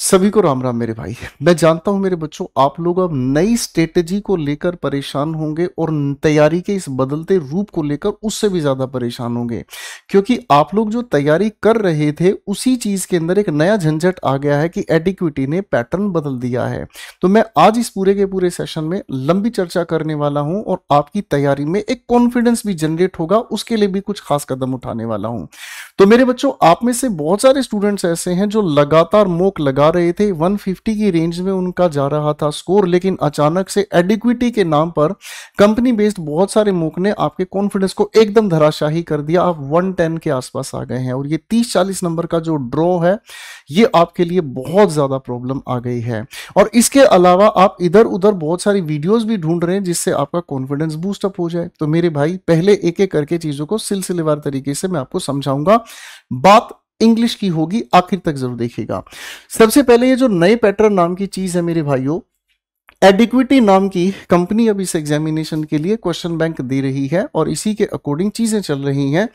सभी को राम राम मेरे भाई। मैं जानता हूं मेरे बच्चों, आप लोग अब नई स्ट्रेटेजी को लेकर परेशान होंगे और तैयारी के इस बदलते रूप को लेकर उससे भी ज्यादा परेशान होंगे, क्योंकि आप लोग जो तैयारी कर रहे थे उसी चीज के अंदर एक नया झंझट आ गया है कि एडिक्विटी ने पैटर्न बदल दिया है। तो मैं आज इस पूरे के पूरे सेशन में लंबी चर्चा करने वाला हूं और आपकी तैयारी में एक कॉन्फिडेंस भी जनरेट होगा, उसके लिए भी कुछ खास कदम उठाने वाला हूं। तो मेरे बच्चों, आप में से बहुत सारे स्टूडेंट्स ऐसे हैं जो लगातार मॉक लगा रहे थे, 150 की रेंज में उनका जा रहा था स्कोर, लेकिन अचानक से एडिक्विटी के नाम पर कंपनी बेस्ड बहुत सारे मॉक ने आपके कॉन्फिडेंस को एकदम धराशाही कर दिया। आप 110 के आसपास आ गए हैं और ये 30-40 नंबर का जो ड्रॉ है ये आपके लिए बहुत ज्यादा प्रॉब्लम आ गई है। और इसके अलावा आप इधर उधर बहुत सारी वीडियोस भी ढूंढ रहे हैं जिससे आपका कॉन्फिडेंस बूस्ट अप हो जाए। तो मेरे भाई, पहले एक एक करके चीजों को सिलसिलेवार तरीके से मैं आपको समझाऊंगा। बात इंग्लिश की होगी, आखिर तक जरूर देखिएगा। सबसे पहले ये जो नए पैटर्न नाम की चीज है मेरे भाइयों, एडिक्विटी नाम की कंपनी अब इस एग्जामिनेशन के लिए क्वेश्चन बैंक दे रही है और इसी के अकॉर्डिंग चीजें चल रही हैं।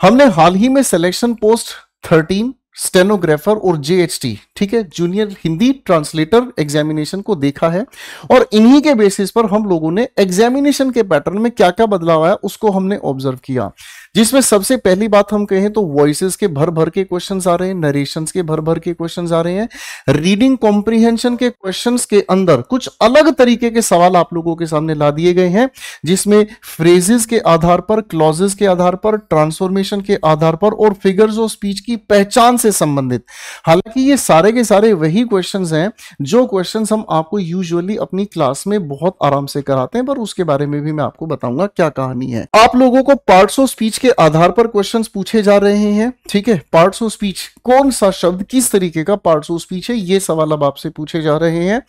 हमने हाल ही में सिलेक्शन पोस्ट 13 स्टेनोग्राफर और जेएचटी, ठीक है, जूनियर हिंदी ट्रांसलेटर एग्जामिनेशन को देखा है और इन्हीं के बेसिस पर हम लोगों ने एग्जामिनेशन के पैटर्न में क्या क्या बदलाव आया उसको हमने ऑब्जर्व किया। जिसमें सबसे पहली बात हम कहें तो वॉइसेस के भर भर के क्वेश्चंस आ रहे हैं, नरेशंस के भर भर के क्वेश्चंस आ रहे हैं, रीडिंग कॉम्प्रिहेंशन के क्वेश्चंस के अंदर कुछ अलग तरीके के सवाल आप लोगों के सामने ला दिए गए हैं, जिसमें फ्रेजेस के आधार पर, क्लॉजेस के आधार पर, ट्रांसफॉर्मेशन के आधार पर और फिगर्स ऑफ स्पीच की पहचान से संबंधित। हालांकि ये सारे के सारे वही क्वेश्चंस हैं जो क्वेश्चंस हम आपको यूजुअली अपनी क्लास में बहुत आराम से कराते हैं, पर उसके बारे में भी मैं आपको बताऊंगा क्या कहानी है। आप लोगों को पार्ट्स ऑफ स्पीच के आधार पर क्वेश्चंस पूछे जा रहे हैं, ठीक है। पार्ट्स ऑफ स्पीच, कौन सा शब्द किस तरीके का पार्ट्स ऑफ स्पीच है, ये सवाल अब आपसे पूछे जा रहे हैं।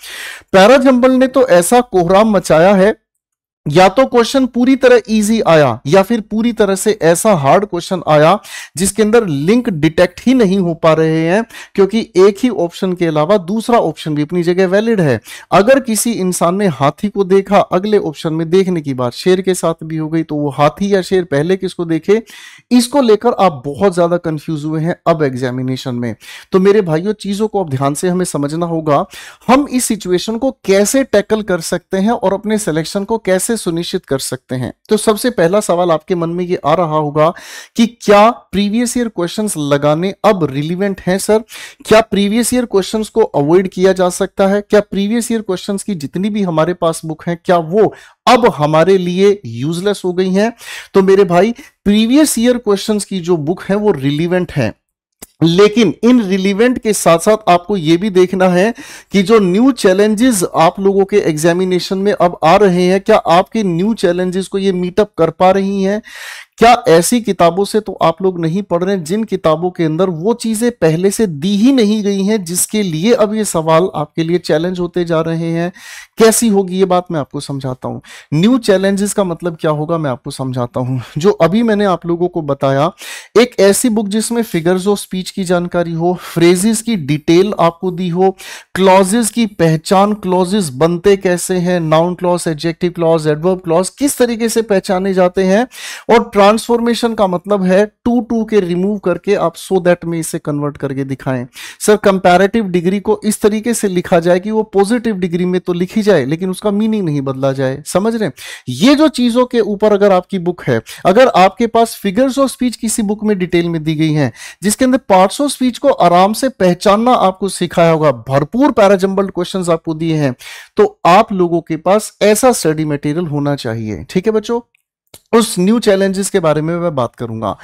पैराजंबल ने तो ऐसा कोहराम मचाया है, या तो क्वेश्चन पूरी तरह इजी आया या फिर पूरी तरह से ऐसा हार्ड क्वेश्चन आया जिसके अंदर लिंक डिटेक्ट ही नहीं हो पा रहे हैं, क्योंकि एक ही ऑप्शन के अलावा दूसरा ऑप्शन भी अपनी जगह वैलिड है। अगर किसी इंसान ने हाथी को देखा, अगले ऑप्शन में देखने की बात शेर के साथ भी हो गई, तो वो हाथी या शेर पहले किसको देखे, इसको लेकर आप बहुत ज्यादा कंफ्यूज हुए हैं अब एग्जामिनेशन में। तो मेरे भाइयों, चीजों को अब ध्यान से हमें समझना होगा, हम इस सिचुएशन को कैसे टैकल कर सकते हैं और अपने सिलेक्शन को कैसे सुनिश्चित कर सकते हैं। तो सबसे पहला सवाल आपके मन में ये आ रहा होगा कि क्या प्रीवियस ईयर क्वेश्चंस लगाने अब रिलेवेंट हैं सर? क्या प्रीवियस ईयर क्वेश्चंस को अवॉइड किया जा सकता है? क्या प्रीवियस ईयर क्वेश्चंस की जितनी भी हमारे पास बुक हैं, क्या वो अब हमारे लिए यूजलेस हो गई हैं? तो मेरे भाई, प्रीवियस ईयर क्वेश्चंस की जो बुक है वो रिलेवेंट है, लेकिन इन रिलीवेंट के साथ साथ आपको यह भी देखना है कि जो न्यू चैलेंजेस आप लोगों के एग्जामिनेशन में अब आ रहे हैं, क्या आपके न्यू चैलेंजेस को ये मीटअप कर पा रही हैं? क्या ऐसी किताबों से तो आप लोग नहीं पढ़ रहे हैं जिन किताबों के अंदर वो चीजें पहले से दी ही नहीं गई हैं, जिसके लिए अब ये सवाल आपके लिए चैलेंज होते जा रहे हैं? कैसी होगी ये बात मैं आपको समझाता हूं। न्यू चैलेंजेस का मतलब क्या होगा मैं आपको समझाता हूं। जो अभी मैंने आप लोगों को बताया, एक ऐसी बुक जिसमें फिगर्स ऑफ स्पीच की जानकारी हो, फ्रेजेस की डिटेल आपको दी हो, क्लॉजेस की पहचान, क्लॉजेस बनते कैसे हैं, noun clause, adjective clause, adverb clause किस तरीके से पहचाने जाते हैं, और ट्रांसफॉर्मेशन का मतलब है टू के रिमूव करके आप सो दैट में इसे कन्वर्ट करके दिखाएं। सर, कंपैरेटिव डिग्री को इस तरीके से लिखा जाए कि वो पॉजिटिव डिग्री में तो लिखी जाए लेकिन उसका मीनिंग नहीं बदला जाए, समझ रहे हैं? ये जो चीजों के ऊपर अगर आपकी बुक है, अगर आपके पास फिगर्स ऑफ स्पीच किसी बुक में डिटेल में दी गई है जिसके अंदर पार्ट्स ऑफ स्पीच को आराम से पहचानना आपको सिखाया होगा, भरपूर पैराजंबल्ड क्वेश्चंस आपको दिए हैं, तो आप लोगों के पास ऐसा स्टडी मटेरियल होना चाहिए, ठीक है बच्चों। उस न्यू चैलेंजेस के बारे में मैं बात करूंगा।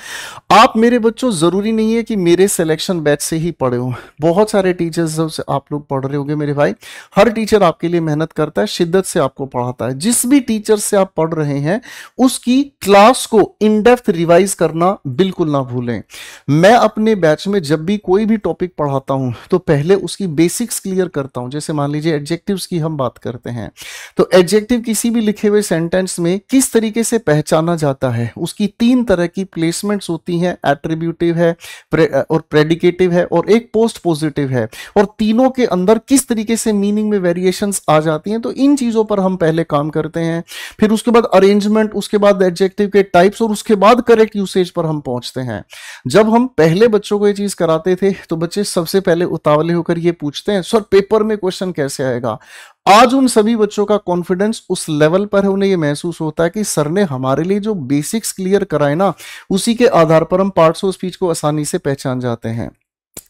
आप मेरे बच्चों, जरूरी नहीं है कि मेरे सिलेक्शन बैच से ही पढ़े हो, बहुत सारे टीचर्स से आप लोग पढ़ रहे होंगे मेरे भाई। हर टीचर आपके लिए मेहनत करता है, शिद्दत से आपको पढ़ाता है। जिस भी टीचर से आप पढ़ रहे हैं उसकी क्लास को इन डेप्थ रिवाइज करना बिल्कुल ना भूलें। मैं अपने बैच में जब भी कोई भी टॉपिक पढ़ाता हूं तो पहले उसकी बेसिक्स क्लियर करता हूं। जैसे मान लीजिए एडजेक्टिव्स की हम बात करते हैं, तो एडजेक्टिव किसी भी लिखे हुए सेंटेंस में किस तरीके से पहचान पहचाना जाता है उसकी 3 तरह की प्लेसमेंट्स होती हैं, एट्रीब्यूटिव है और प्रेडिकेटिव है और एक पोस्ट पॉजिटिव है, और तीनों के अंदर किस तरीके से मीनिंग में वेरिएशंस आ जाती हैं। तो इन चीजों पर हम पहले काम करते हैं, फिर उसके बाद अरेंजमेंट, उसके बाद एडजेक्टिव के टाइप्स और उसके बाद करेक्ट यूसेज पर हम पहुंचते हैं। जब हम पहले बच्चों को ये चीज कराते थे तो बच्चे सबसे पहले उतावले होकर ये पूछते हैं सर पेपर में क्वेश्चन कैसे आएगा। आज उन सभी बच्चों का कॉन्फिडेंस उस लेवल पर है, उन्हें ये महसूस होता है कि सर ने हमारे लिए जो बेसिक्स क्लियर कराए ना, उसी के आधार पर हम पार्ट्स ऑफ स्पीच को आसानी से पहचान जाते हैं।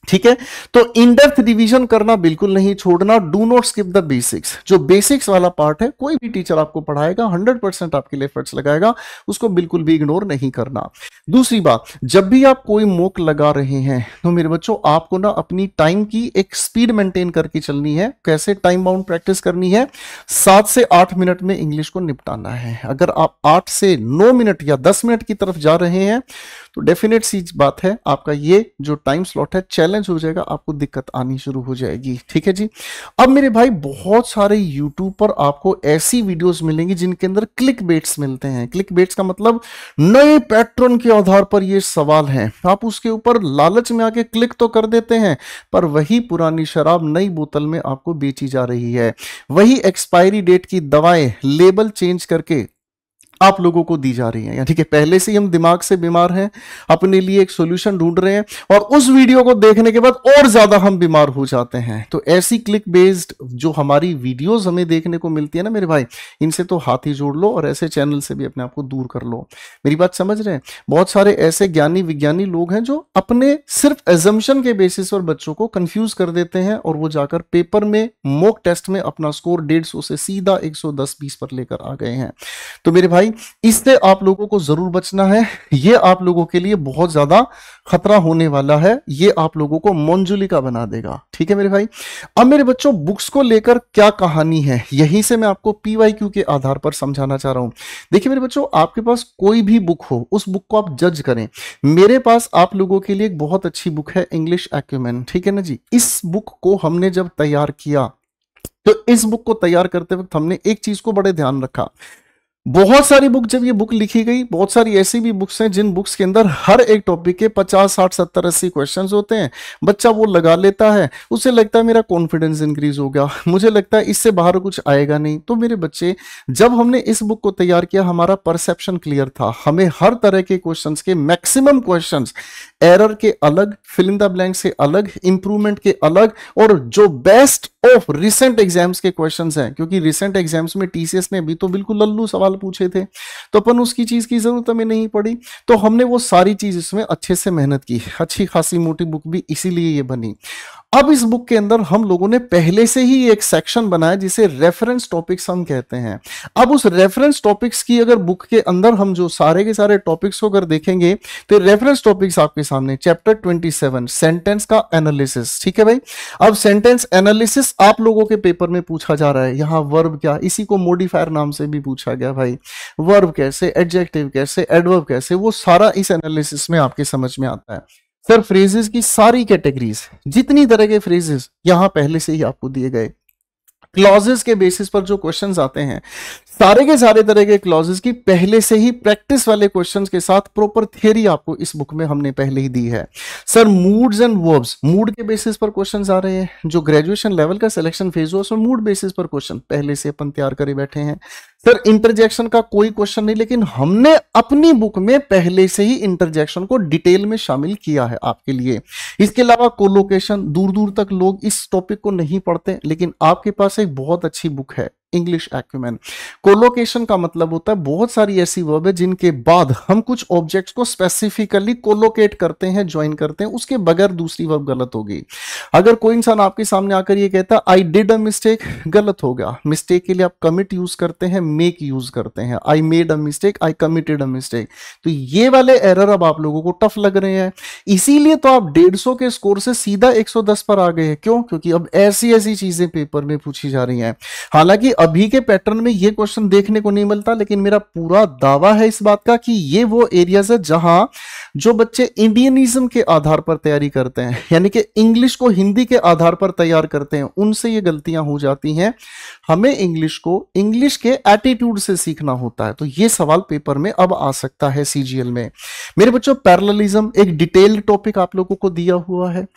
ठीक है, तो इन डेप्थ रिवीजन करना बिल्कुल नहीं छोड़ना, do not skip the basics. जो बेसिक्स वाला पार्ट है कोई भी टीचर आपको पढ़ाएगा 100% आपके लिए एफर्ट्स लगाएगा, उसको बिल्कुल भी इग्नोर नहीं करना। दूसरी बात, जब भी आप कोई मॉक लगा रहे हैं तो मेरे बच्चों आपको ना अपनी टाइम की एक स्पीड मेंटेन करके चलनी है। कैसे टाइम बाउंड प्रैक्टिस करनी है, 7 से 8 मिनट में इंग्लिश को निपटाना है। अगर आप 8 से 9 मिनट या 10 मिनट की तरफ जा रहे हैं तो डेफिनेट सी बात है आपका ये जो टाइम स्लॉट है चैलेंज हो जाएगा, आपको दिक्कत आनी शुरू हो जाएगी। ठीक है जी। अब मेरे भाई बहुत सारे यूट्यूब पर आपको ऐसी वीडियोस मिलेंगी जिनके अंदर क्लिक बेट्स मिलते हैं। क्लिक बेट्स का मतलब नए पैटर्न के आधार पर ये सवाल है, आप उसके ऊपर लालच में आके क्लिक तो कर देते हैं, पर वही पुरानी शराब नई बोतल में आपको बेची जा रही है। वही एक्सपायरी डेट की दवाएं लेबल चेंज करके आप लोगों को दी जा रही हैं। ठीक है, पहले से ही हम दिमाग से बीमार हैं, अपने लिए एक सॉल्यूशन ढूंढ रहे हैं और उस वीडियो को देखने के बाद और ज्यादा हम बीमार हो जाते हैं। तो ऐसी क्लिक बेस्ड जो हमारी वीडियोस हमें देखने को मिलती है ना मेरे भाई, इनसे तो हाथ ही जोड़ लो और ऐसे चैनल से भी अपने आप को दूर कर लो। मेरी बात समझ रहे हैं? बहुत सारे ऐसे ज्ञानी विज्ञानी लोग हैं जो अपने सिर्फ एजम्पशन के बेसिस पर बच्चों को कंफ्यूज कर देते हैं और वो जाकर पेपर में मॉक टेस्ट में अपना स्कोर 150 से सीधा 110-20 पर लेकर आ गए हैं। तो मेरे भाई इससे आप लोगों को जरूर बचना है, ये आप लोगों के लिए बहुत ज्यादा खतरा होने वाला है, ये आप लोगों को मंजुलिका बना देगा। ठीक है मेरे भाई। अब मेरे बच्चों बुक्स को लेकर क्या कहानी है, यहीं से मैं आपको पीवाईक्यू के आधार पर समझाना चाह रहा हूं। देखिए मेरे बच्चों, आपके पास कोई भी बुक हो उस बुक को आप जज करें। मेरे पास आप लोगों के लिए एक बहुत अच्छी बुक है, इंग्लिश एक्यूमेन। ठीक है ना जी। इस बुक को हमने जब तैयार किया तो इस बुक को तैयार करते वक्त हमने एक चीज को बड़े ध्यान रखा। बहुत सारी बुक, जब ये बुक लिखी गई, बहुत सारी ऐसी भी बुक्स हैं जिन बुक्स के अंदर हर एक टॉपिक के 50, 60, 70, 80 क्वेश्चंस होते हैं। बच्चा वो लगा लेता है, उसे लगता है मेरा कॉन्फिडेंस इंक्रीज हो गया, मुझे लगता है इससे बाहर कुछ आएगा नहीं। तो मेरे बच्चे, जब हमने इस बुक को तैयार किया हमारा परसेप्शन क्लियर था। हमें हर तरह के क्वेश्चंस के मैक्सिमम क्वेश्चंस, एरर के अलग, फिल इन द ब्लैंक से अलग, इंप्रूवमेंट के अलग, और जो बेस्ट ऑफ रिसेंट एग्जाम्स के क्वेश्चंस हैं, क्योंकि रिसेंट एग्जाम्स में टीसीएस ने भी तो बिल्कुल लल्लू सवाल पूछे थे, तो अपन उसकी चीज की जरूरत हमें नहीं पड़ी। तो हमने वो सारी चीज इसमें अच्छे से मेहनत की, अच्छी खासी मोटी बुक भी इसीलिए ये बनी। अब इस बुक के अंदर हम लोगों ने पहले से ही एक सेक्शन बनाया जिसे रेफरेंस टॉपिक्स हम कहते हैं। अब उस रेफरेंस टॉपिक्स की अगर बुक के अंदर हम जो सारे के सारे टॉपिक्स को अगर देखेंगे तो रेफरेंस टॉपिक्स आपके सामने, चैप्टर 27 सेंटेंस का एनालिसिस। ठीक है भाई। अब सेंटेंस एनालिसिस आप लोगों के पेपर में पूछा जा रहा है। यहां वर्ब क्या, इसी को मॉडिफायर नाम से भी पूछा गया भाई। वर्ब कैसे, एडजेक्टिव कैसे, एडवर्ब कैसे, वो सारा इस एनालिसिस में आपके समझ में आता है। सर फ्रेजेस की सारी कैटेगरीज, जितनी तरह के फ्रेजेस यहां पहले से ही आपको दिए गए। क्लॉजेस के बेसिस पर जो क्वेश्चंस आते हैं, सारे के सारे तरह के क्लॉजेस की पहले से ही प्रैक्टिस वाले क्वेश्चंस के साथ प्रॉपर थियरी आपको इस बुक में हमने पहले ही दी है। Sir moods and verbs, mood के बेसिस पर क्वेश्चंस आ रहे हैं। जो ग्रेजुएशन लेवल का सिलेक्शन फेज हो उसमें मूड बेसिस पर क्वेश्चन पहले से अपन तैयार करे बैठे हैं। सर इंटरजेक्शन का कोई क्वेश्चन नहीं, लेकिन हमने अपनी बुक में पहले से ही इंटरजेक्शन को डिटेल में शामिल किया है आपके लिए। इसके अलावा कोलोकेशन, दूर दूर तक लोग इस टॉपिक को नहीं पढ़ते, लेकिन आपके पास एक बहुत अच्छी बुक है, इंग्लिश एक्यूमेन। कोलोकेशन का मतलब होता है बहुत सारी ऐसी वर्ब है जिनके बाद हम कुछ ऑब्जेक्ट्स को स्पेसिफिकली कोलोकेट करते हैं, ज्वाइन करते हैं, उसके बगैर दूसरी वर्ब गलत होगी। अगर कोई इंसान आपके सामने आकर ये कहता है आई डिड अ मिस्टेक, गलत हो गया। मिस्टेक के लिए आप कमिट यूज करते हैं, मेक यूज करते हैं। I made a mistake, I committed a mistake. तो ये वाले एरर अब आप लोगों को टफ लग रहे हैं, इसीलिए तो आप 150 के स्कोर से सीधा 110 पर आ गए हैं। क्यों? क्योंकि अब ऐसी ऐसी चीजें पेपर में पूछी जा रही हैं। हालांकि अभी के पैटर्न में ये क्वेश्चन देखने को नहीं मिलता, लेकिन मेरा पूरा दावा है इस बात का कि ये वो एरियाज है जहां जो बच्चे इंडियनिज्म के आधार पर तैयारी करते हैं, यानी कि इंग्लिश को हिंदी के आधार पर तैयार करते हैं, उनसे ये गलतियां हो जाती हैं। हमें इंग्लिश को इंग्लिश के एटीट्यूड से सीखना होता है। तो ये सवाल पेपर में अब आ सकता है सीजीएल में। मेरे बच्चों, पैरेललिज्म एक डिटेल्ड टॉपिक आप लोगों को दिया हुआ है।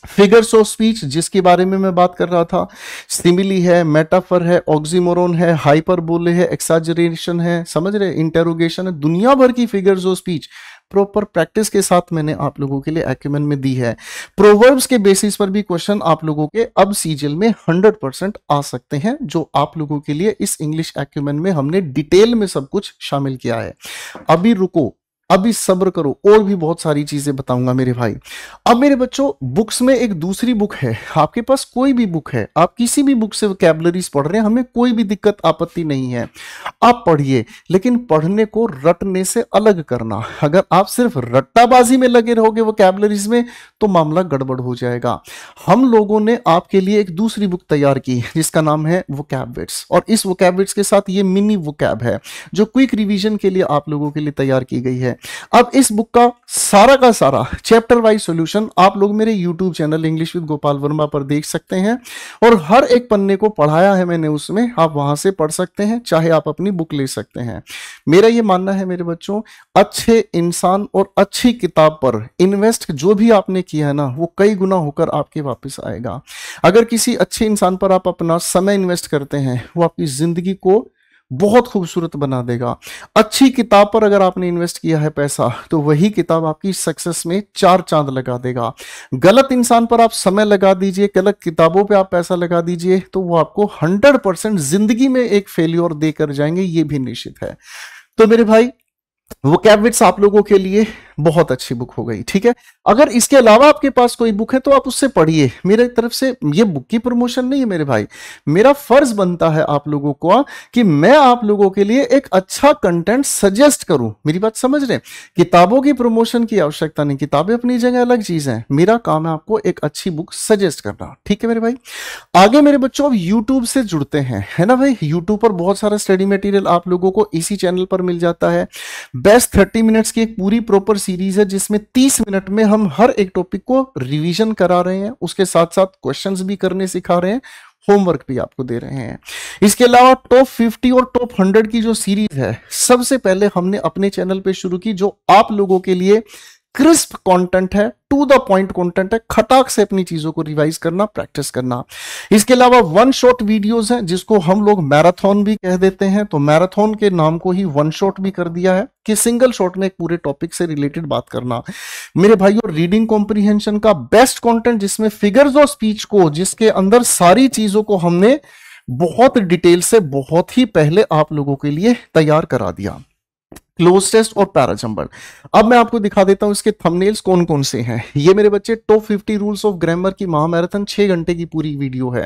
फिगर्स ऑफ स्पीच जिसके बारे में मैं बात कर रहा था, सिमिली है, मेटाफर है, ऑक्सीमोरोन है, हाइपरबोले है, एक्साजरेशन है, समझ रहे, इंटेरोगेशन है, दुनिया भर की figures of speech proper practice के साथ मैंने आप लोगों के लिए एक्यूमेन में दी है। प्रोवर्ब्स के बेसिस पर भी क्वेश्चन आप लोगों के अब सीजीएल में 100% आ सकते हैं, जो आप लोगों के लिए इस इंग्लिश एक्यूमेन में हमने डिटेल में सब कुछ शामिल किया है। अभी रुको, अभी सब्र करो, और भी बहुत सारी चीजें बताऊंगा मेरे भाई। अब मेरे बच्चों, बुक्स में एक दूसरी बुक है, आपके पास कोई भी बुक है, आप किसी भी बुक से वोकैबुलरीज पढ़ रहे हैं, हमें कोई भी दिक्कत आपत्ति नहीं है, आप पढ़िए, लेकिन पढ़ने को रटने से अलग करना। अगर आप सिर्फ रट्टाबाजी में लगे रहोगे वोकैबुलरीज में, तो मामला गड़बड़ हो जाएगा। हम लोगों ने आपके लिए एक दूसरी बुक तैयार की जिसका नाम है वोकैबविट्स, और इस वोकैबविट्स के साथ ये मिनी वोकैब है जो क्विक रिवीजन के लिए आप लोगों के लिए तैयार की गई है। अब इस बुक का सारा चैप्टर वाइज सॉल्यूशन आप लोग मेरे YouTube channel English with Gopal Verma पर देख सकते हैं, और हर एक पन्ने को पढ़ाया है मैंने उसमें, आप वहां से पढ़ सकते हैं, चाहे आप अपनी बुक ले सकते हैं। मेरा ये मानना है मेरे बच्चों, अच्छे इंसान और अच्छी किताब पर इन्वेस्ट जो भी आपने किया है ना, वो कई गुना होकर आपके वापस आएगा। अगर किसी अच्छे इंसान पर आप अपना समय इन्वेस्ट करते हैं, वो आपकी जिंदगी को बहुत खूबसूरत बना देगा। अच्छी किताब पर अगर आपने इन्वेस्ट किया है पैसा, तो वही किताब आपकी सक्सेस में 4 चांद लगा देगा। गलत इंसान पर आप समय लगा दीजिए, गलत किताबों पे आप पैसा लगा दीजिए, तो वो आपको 100% जिंदगी में एक फेल्योर देकर जाएंगे, ये भी निश्चित है। तो मेरे भाई, वोकैबविट्स आप लोगों के लिए बहुत अच्छी बुक हो गई, ठीक है। अगर इसके अलावा आपके पास कोई बुक है तो आप उससे पढ़िए। मेरे तरफ से ये बुक की प्रमोशन नहीं है मेरे भाई, मेरा फर्ज बनता है आप लोगों को कि मैं आप लोगों के लिए एक अच्छा कंटेंट सजेस्ट करूं। मेरी बात समझ रहे हैं? किताबों की प्रमोशन की आवश्यकता नहीं, किताबें अपनी जगह अलग चीज है, मेरा काम है आपको एक अच्छी बुक सजेस्ट करना, ठीक है मेरे भाई। आगे मेरे बच्चों, अब यूट्यूब से जुड़ते हैं, है ना भाई। यूट्यूब पर बहुत सारा स्टडी मटेरियल आप लोगों को इसी चैनल पर मिल जाता है। बेस्ट 30 मिनट्स की एक पूरी प्रॉपर सीरीज है जिसमें 30 मिनट में हम हर एक टॉपिक को रिवीजन करा रहे हैं, उसके साथ साथ क्वेश्चंस भी करने सिखा रहे हैं, होमवर्क भी आपको दे रहे हैं। इसके अलावा टॉप 50 और टॉप 100 की जो सीरीज है, सबसे पहले हमने अपने चैनल पे शुरू की, जो आप लोगों के लिए क्रिस्प कंटेंट है, टू द पॉइंट कंटेंट है, खटाक से अपनी चीजों को रिवाइज करना, प्रैक्टिस करना। इसके अलावा 1 शॉट वीडियोस हैं जिसको हम लोग मैराथन भी कह देते हैं, तो मैराथन के नाम को ही 1 शॉट भी कर दिया है कि सिंगल शॉट में एक पूरे टॉपिक से रिलेटेड बात करना। मेरे भाइयों, रीडिंग कॉम्प्रिहेंशन का बेस्ट कंटेंट जिसमें फिगर्स ऑफ स्पीच को, जिसके अंदर सारी चीजों को हमने बहुत डिटेल से बहुत ही पहले आप लोगों के लिए तैयार करा दिया। क्लोज टेस्ट और पैराजंबल। अब मैं आपको दिखा देता हूं इसके थंबनेल्स कौन कौन से हैं। ये मेरे बच्चे टॉप 50 रूल्स ऑफ ग्रामर की महामैराथन 6 घंटे की पूरी वीडियो है।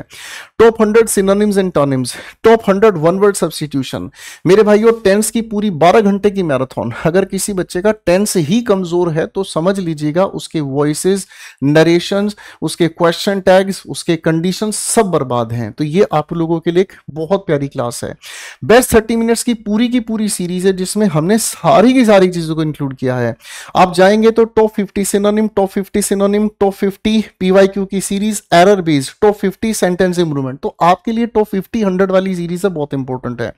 Top 100 synonyms and antonyms, top 100 one word substitution. मेरे भाइयों, टेंस की पूरी 12 घंटे की मैराथन। अगर किसी बच्चे का टेंस ही कमजोर है तो समझ लीजिएगा उसके वॉइसेस, नरेशंस, उसके क्वेश्चन टैग्स, उसके कंडीशन सब बर्बाद हैं। तो ये आप लोगों के लिए एक बहुत प्यारी क्लास है। बेस्ट 30 मिनट्स की पूरी सीरीज है जिसमें हमने सारी की सारी चीजों को इंक्लूड किया है। आप जाएंगे तो top 50 synonym, top 50 synonym, top 50 PYQ की series, error based, top 50 sentence improvement. तो आपके लिए टॉप 50 100 वाली सीरीज है, बहुत इंपॉर्टेंट है।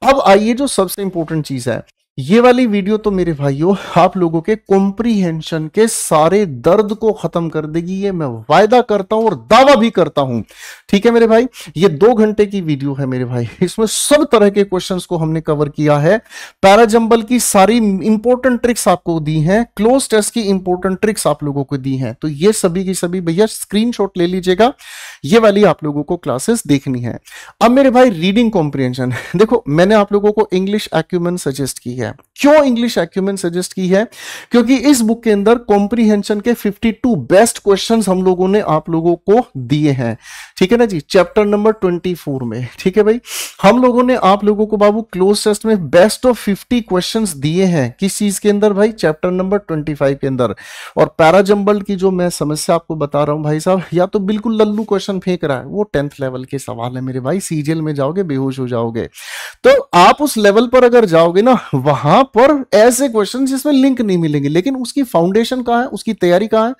अब आइए जो सबसे इंपॉर्टेंट चीज है, ये वाली वीडियो तो मेरे भाइयों आप लोगों के कॉम्प्रीहेंशन के सारे दर्द को खत्म कर देगी, ये मैं वायदा करता हूं और दावा भी करता हूं, ठीक है मेरे भाई। ये 2 घंटे की वीडियो है मेरे भाई, इसमें सब तरह के क्वेश्चंस को हमने कवर किया है। पैराजंबल की सारी इंपॉर्टेंट ट्रिक्स आपको दी हैं, क्लोज टेस्ट की इंपॉर्टेंट ट्रिक्स आप लोगों को दी हैं। तो ये सभी की सभी भैया स्क्रीनशॉट ले लीजिएगा, ये वाली आप लोगों को क्लासेस देखनी है। अब मेरे भाई, रीडिंग कॉम्प्रीहेंशन, देखो मैंने आप लोगों को इंग्लिश एक्यूमेन सजेस्ट की है। क्यों इंग्लिश एक्यूमेन सजेस्ट की है? क्योंकि इस बुक के अंदर कॉम्प्रीहेंशन के 52 बेस्ट क्वेश्चंस हम लोगों ने आप लोगों को दिए हैं, ठीक है ना जी, चैप्टर नंबर 24 में, ठीक है भाई। हम लोगों ने आप लोगों को बाबू क्लोज टेस्ट में बेस्ट ऑफ 50 क्वेश्चंस दिए हैं। किस चीज के अंदर भाई? चैप्टर नंबर 25 के अंदर। और पैराजंबल की जो मैं समस्या आपको बता रहा हूं भाई साहब, या तो बिल्कुल लल्लू क्वेश्चन क्वेश्चन फेंक रहा है, वो 10th लेवल के सवाल है मेरे भाई, सीजीएल में जाओगे बेहोश हो जाओगे। तो आप उस लेवल पर अगर जाओगे ना, वहां पर ऐसे क्वेश्चन जिसमें लिंक नहीं मिलेंगे, लेकिन उसकी फाउंडेशन कहाँ है, उसकी तैयारी कहाँ है,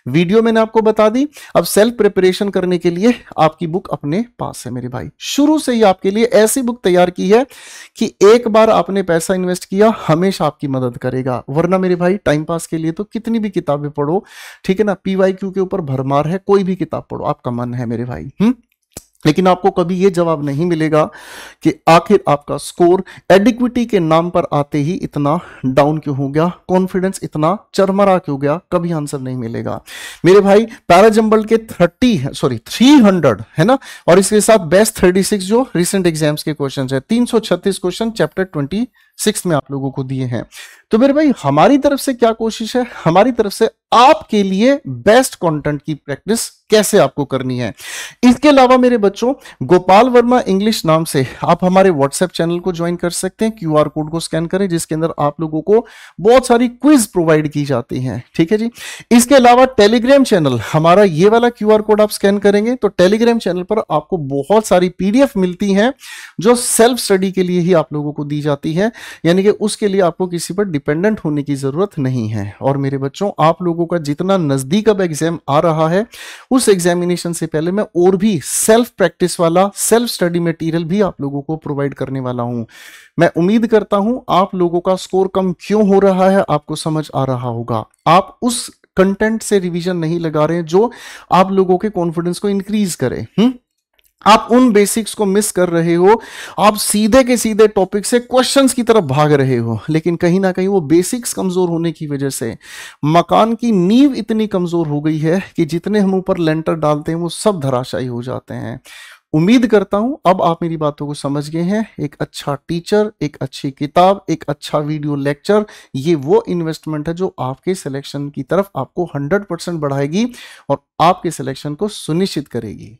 वीडियो मैंने आपको बता दी। अब सेल्फ प्रिपरेशन करने के लिए आपकी बुक अपने पास है मेरे भाई, शुरू से ही आपके लिए ऐसी बुक तैयार की है कि एक बार आपने पैसा इन्वेस्ट किया हमेशा आपकी मदद करेगा। वरना मेरे भाई टाइम पास के लिए तो कितनी भी किताबें पढ़ो, ठीक है ना, पीवाईक्यू के ऊपर भरमार है, कोई भी किताब पढ़ो, आपका मन है मेरे भाई, लेकिन आपको कभी यह जवाब नहीं मिलेगा कि आखिर आपका स्कोर एडिक्विटी के नाम पर आते ही इतना डाउन क्यों हो गया, कॉन्फिडेंस इतना चरमरा क्यों गया, कभी आंसर नहीं मिलेगा मेरे भाई। पैराजंबल के 300 है ना, और इसके साथ बेस्ट 36 जो रिसेंट एग्जाम्स के क्वेश्चन है, 336 क्वेश्चन चैप्टर 26 में आप लोगों को दिए हैं। तो मेरे भाई हमारी तरफ से क्या कोशिश है, हमारी तरफ से आपके लिए बेस्ट कंटेंट की प्रैक्टिस कैसे आपको करनी है। इसके अलावा मेरे बच्चों, गोपाल वर्मा इंग्लिश नाम से आप हमारे व्हाट्सएप चैनल को ज्वाइन कर सकते हैं, क्यूआर कोड को स्कैन करें, जिसके अंदर आप लोगों को बहुत सारी क्विज प्रोवाइड की जाती हैं, ठीक है जी। इसके अलावा टेलीग्राम चैनल हमारा, ये वाला क्यूआर कोड आप स्कैन करेंगे तो टेलीग्राम चैनल पर आपको बहुत सारी पीडीएफ मिलती हैं जो सेल्फ स्टडी के लिए ही आप लोगों को दी जाती है, यानी कि उसके लिए आपको किसी पर डिपेंडेंट होने की जरूरत नहीं है। और मेरे बच्चों, आप लोगों का जितना नजदीक अब एग्जाम आ रहा है, उस एग्जामिनेशन से पहले मैं और भी सेल्फ प्रैक्टिस वाला सेल्फ स्टडी मटेरियल भी आप लोगों को प्रोवाइड करने वाला हूं। मैं उम्मीद करता हूं आप लोगों का स्कोर कम क्यों हो रहा है आपको समझ आ रहा होगा। आप उस कंटेंट से रिवीजन नहीं लगा रहे हैं जो आप लोगों के कॉन्फिडेंस को इंक्रीज करे। आप उन बेसिक्स को मिस कर रहे हो, आप सीधे के सीधे टॉपिक से क्वेश्चंस की तरफ भाग रहे हो, लेकिन कहीं ना कहीं वो बेसिक्स कमजोर होने की वजह से मकान की नींव इतनी कमजोर हो गई है कि जितने हम ऊपर लेंटर डालते हैं वो सब धराशायी हो जाते हैं। उम्मीद करता हूं अब आप मेरी बातों को समझ गए हैं। एक अच्छा टीचर, एक अच्छी किताब, एक अच्छा वीडियो लेक्चर, ये वो इन्वेस्टमेंट है जो आपके सिलेक्शन की तरफ आपको 100% बढ़ाएगी और आपके सिलेक्शन को सुनिश्चित करेगी।